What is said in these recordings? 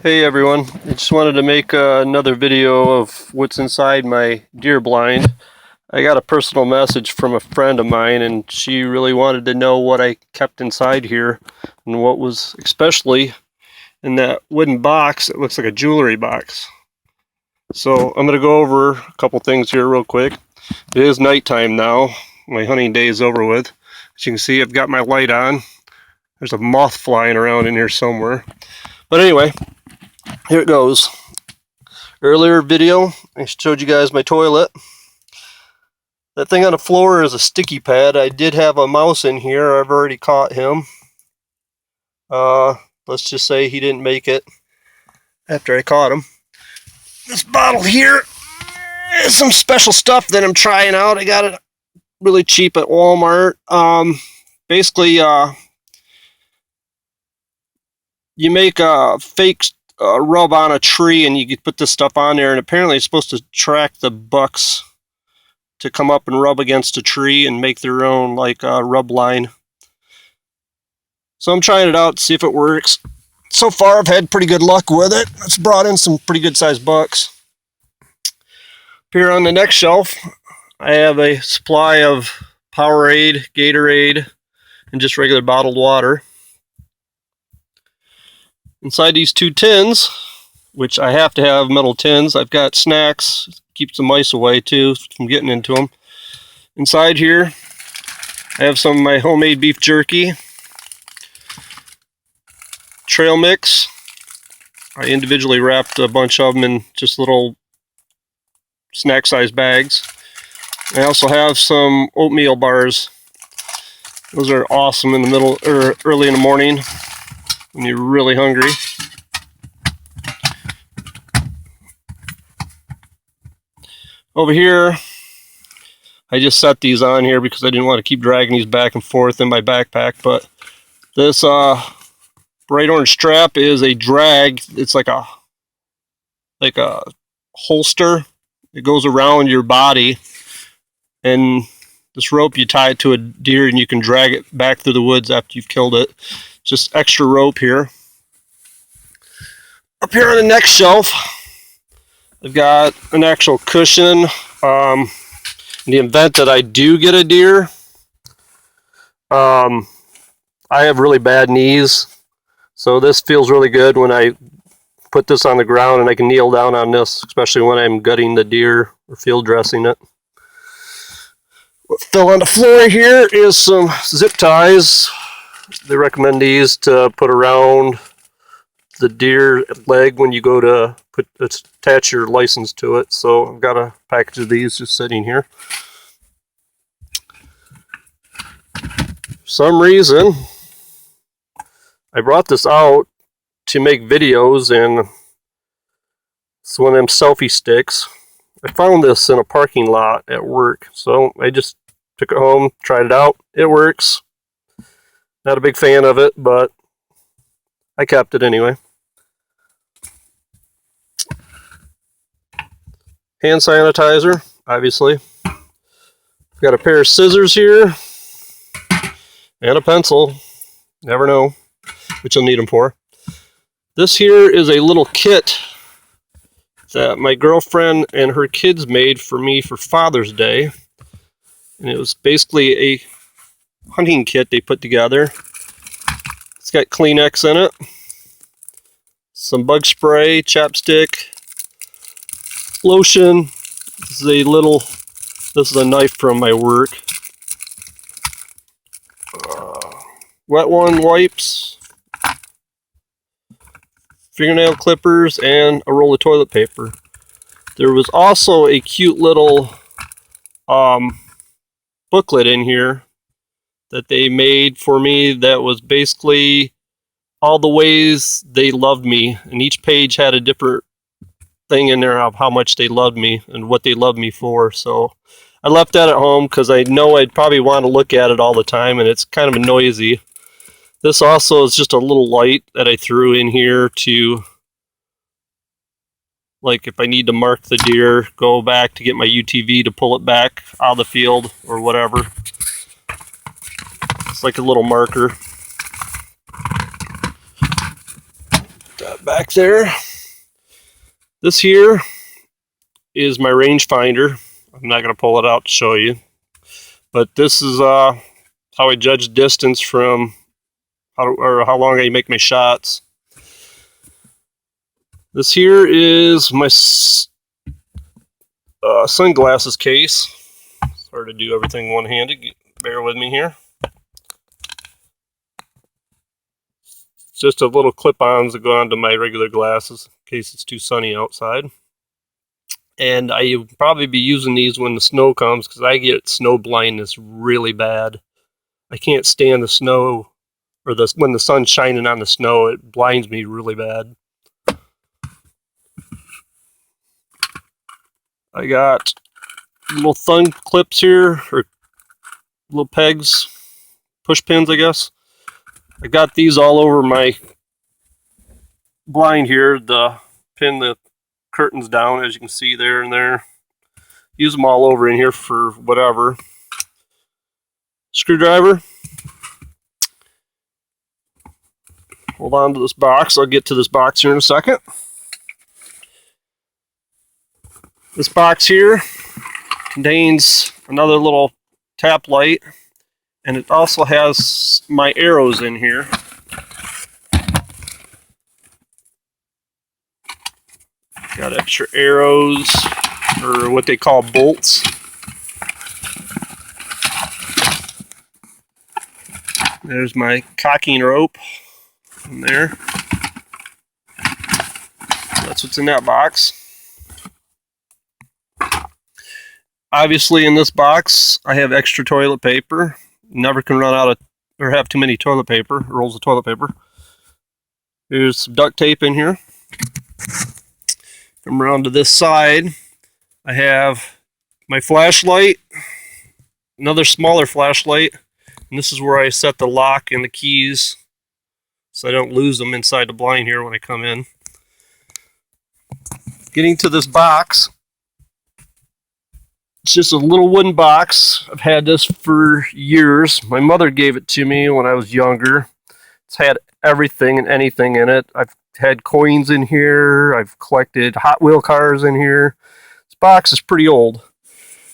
Hey everyone, I just wanted to make another video of what's inside my deer blind. I got a personal message from a friend of mine and she really wanted to know what I kept inside here and what was especially in that wooden box. It looks like a jewelry box. So I'm going to go over a couple things here real quick. It is nighttime now. My hunting day is over with. As you can see, I've got my light on. There's a moth flying around in here somewhere. But anyway, here it goes. Earlier video, I showed you guys my toilet. That thing on the floor is a sticky pad. I did have a mouse in here. I've already caught him. Let's just say he didn't make it after I caught him. This bottle here is some special stuff that I'm trying out. I got it really cheap at Walmart. Basically, you make a fake rub on a tree and you can put this stuff on there, and apparently it's supposed to attract the bucks to come up and rub against a tree and make their own like rub line. So I'm trying it out to see if it works. So far I've had pretty good luck with it. It's brought in some pretty good sized bucks. Up here on the next shelf I have a supply of Powerade, Gatorade, and just regular bottled water. Inside these two tins, which I have to have metal tins, I've got snacks, keeps the mice away too from getting into them. Inside here, I have some of my homemade beef jerky, trail mix. I individually wrapped a bunch of them in just little snack-sized bags. I also have some oatmeal bars. Those are awesome in the middle or early in the morning when you're really hungry. Over here, I just set these on here because I didn't want to keep dragging these back and forth in my backpack, but this bright orange strap is a drag. It's like a holster. It goes around your body, and this rope you tie it to a deer and you can drag it back through the woods after you've killed it. Just extra rope here. Up here on the next shelf, I've got an actual cushion. In the event that I do get a deer, I have really bad knees, so this feels really good when I put this on the ground and I can kneel down on this, especially when I'm gutting the deer or field dressing it. What fell on the floor here is some zip ties. They recommend these to put around the deer leg when you go to attach your license to it. So I've got a package of these just sitting here. For some reason, I brought this out to make videos, and it's one of them selfie sticks. I found this in a parking lot at work, so I just took it home, tried it out. It works. Not a big fan of it, but I kept it anyway. Hand sanitizer, obviously. Got a pair of scissors here and a pencil. Never know what you'll need them for. This here is a little kit that my girlfriend and her kids made for me for Father's Day. And it was basically a hunting kit they put together. It's got Kleenex in it, some bug spray, chapstick, lotion. This is a knife from my work. Wet one wipes, fingernail clippers, and a roll of toilet paper. There was also a cute little booklet in here that they made for me that was basically all the ways they loved me, and each page had a different thing in there of how much they loved me and what they loved me for. So I left that at home because I know I'd probably want to look at it all the time, and it's kind of noisy. This also is just a little light that I threw in here to, like, if I need to mark the deer, go back to get my UTV to pull it back out of the field or whatever. It's like a little marker. got back there. This here is my rangefinder. I'm not going to pull it out to show you, but this is how I judge distance from how long I make my shots. This here is my sunglasses case. It's hard to do everything one-handed. Bear with me here. It's just a little clip-ons that go onto my regular glasses in case it's too sunny outside. And I'll probably be using these when the snow comes because I get snow blindness really bad. I can't stand the snow, or when the sun's shining on the snow, it blinds me really bad. I got little thumb clips here, or little pegs, push pins, I guess. I got these all over my blind here to pin the curtains down, as you can see there and there. Use them all over in here for whatever. Screwdriver. Hold on to this box. I'll get to this box here in a second. This box here contains another little tap light, and it also has my arrows in here. Got extra arrows, or what they call bolts. There's my cocking rope in there. That's what's in that box. Obviously, in this box, I have extra toilet paper. Never can run out of, or have too many toilet paper, rolls of toilet paper. There's some duct tape in here. Come around to this side, I have my flashlight, another smaller flashlight, and this is where I set the lock and the keys so I don't lose them inside the blind here when I come in. Getting to this box, it's just a little wooden box. I've had this for years. My mother gave it to me when I was younger. It's had everything and anything in it. I've had coins in here. I've collected Hot Wheel cars in here. This box is pretty old.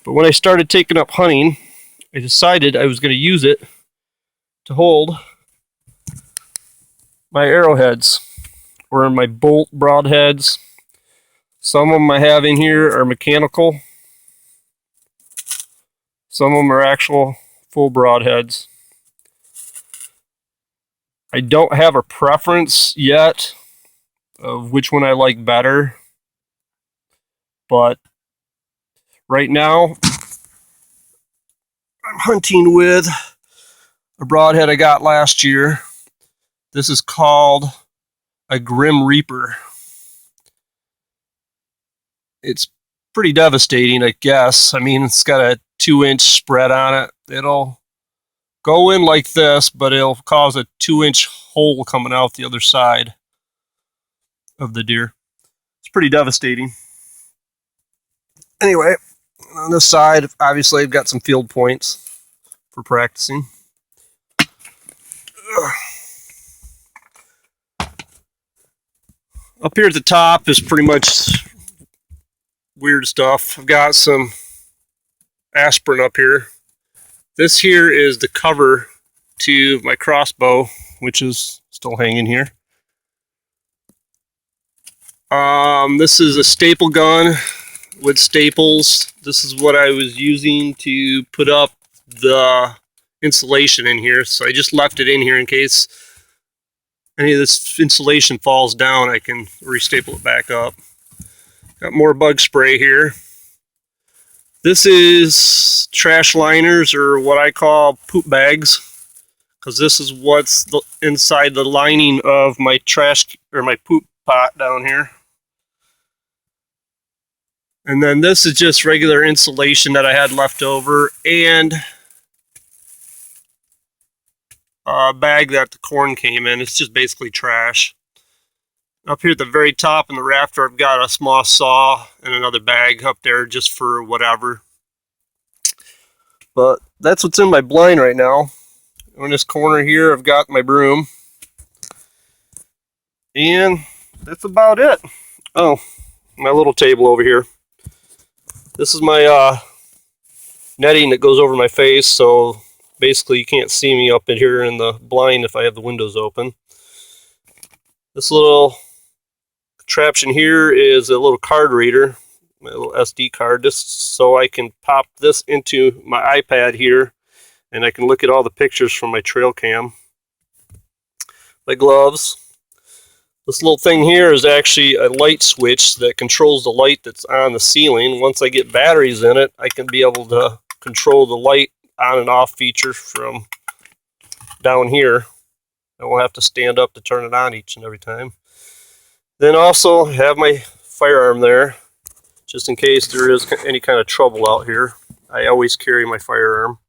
But when I started taking up hunting, I decided I was going to use it to hold my arrowheads, or my bolt broadheads. Some of them I have in here are mechanical. Some of them are actual full broadheads. I don't have a preference yet of which one I like better, but right now I'm hunting with a broadhead I got last year. This is called a Grim Reaper. It's pretty devastating, I guess. I mean, it's got a 2-inch spread on it. It'll go in like this, but it'll cause a 2-inch hole coming out the other side of the deer. It's pretty devastating. Anyway, on this side, obviously I've got some field points for practicing. Up here at the top is pretty much weird stuff. I've got some aspirin up here. This here is the cover to my crossbow, which is still hanging here. This is a staple gun with staples. This is what I was using to put up the insulation in here. So I just left it in here in case any of this insulation falls down, I can restaple it back up. Got more bug spray here. This is trash liners, or what I call poop bags, because this is what's inside the lining of my trash, or my poop pot down here. And then this is just regular insulation that I had left over, and a bag that the corn came in. It's just basically trash. Up here at the very top in the rafter, I've got a small saw and another bag up there just for whatever. But that's what's in my blind right now. In this corner here, I've got my broom. And that's about it. Oh, my little table over here. This is my netting that goes over my face, so basically you can't see me up in here in the blind if I have the windows open. This little contraption here is a little card reader, my little SD card, just so I can pop this into my iPad here and I can look at all the pictures from my trail cam. My gloves. This little thing here is actually a light switch that controls the light that's on the ceiling. Once I get batteries in it, I can be able to control the light on and off feature from down here. I won't have to stand up to turn it on each and every time. Then also have my firearm there, just in case there is any kind of trouble out here. I always carry my firearm.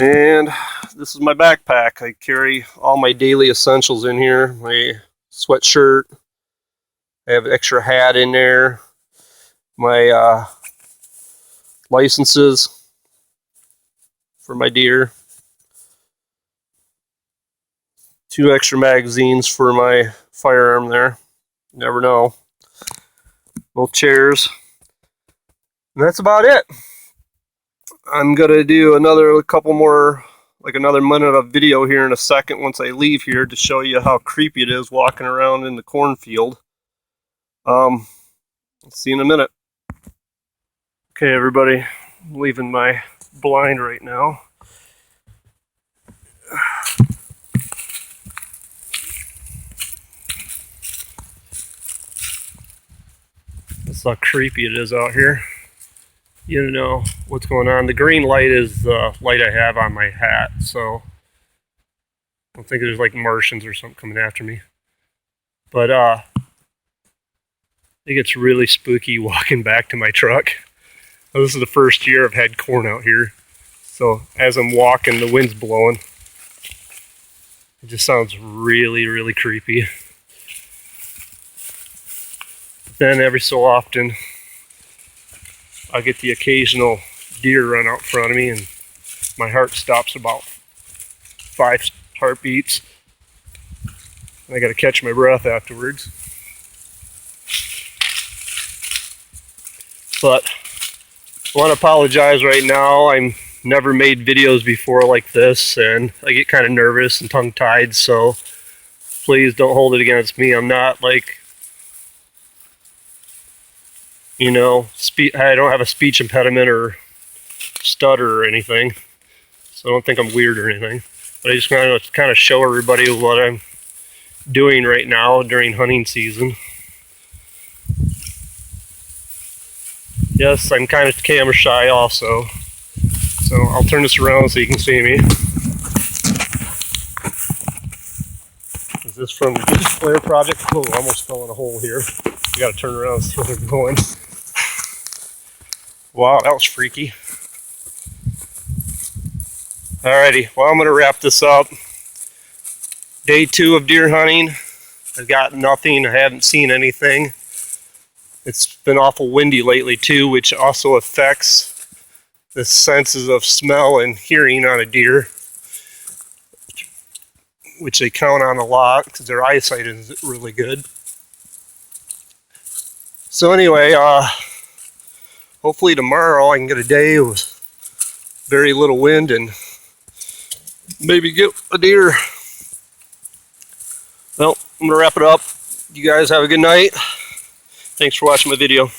And this is my backpack. I carry all my daily essentials in here. My sweatshirt. I have an extra hat in there. My licenses for my deer. 2 extra magazines for my firearm there. You never know. Both chairs. And that's about it. I'm gonna do another couple more, like another minute of video here in a second once I leave here to show you how creepy it is walking around in the cornfield. Let's see in a minute. Okay, everybody, I'm leaving my blind right now. That's how creepy it is out here. You know what's going on. The green light is the light I have on my hat, so I don't think there's like Martians or something coming after me. But I think it's really spooky walking back to my truck. Now, this is the first year I've had corn out here, so as I'm walking, the wind's blowing. It just sounds really, really creepy. But then every so often, I get the occasional deer run out in front of me and my heart stops about 5 heartbeats. I gotta catch my breath afterwards. But I want to apologize right now. I've never made videos before like this and I get kind of nervous and tongue-tied, so please don't hold it against me. I'm not like, you know, I don't have a speech impediment or stutter or anything, so I don't think I'm weird or anything. But I just want to kind of show everybody what I'm doing right now during hunting season. Yes, I'm kind of camera shy also, so I'll turn this around so you can see me. Is this from the Flare Project? Oh, I almost fell in a hole here. I gotta turn around and see where they're going. Wow, that was freaky. Alrighty, well, I'm gonna wrap this up. Day 2 of deer hunting. I've got nothing, I haven't seen anything. It's been awful windy lately too, which also affects the senses of smell and hearing on a deer, which they count on a lot because their eyesight is really good. So anyway, hopefully tomorrow I can get a day with very little wind and maybe get a deer. Well, I'm gonna wrap it up. You guys have a good night. Thanks for watching my video.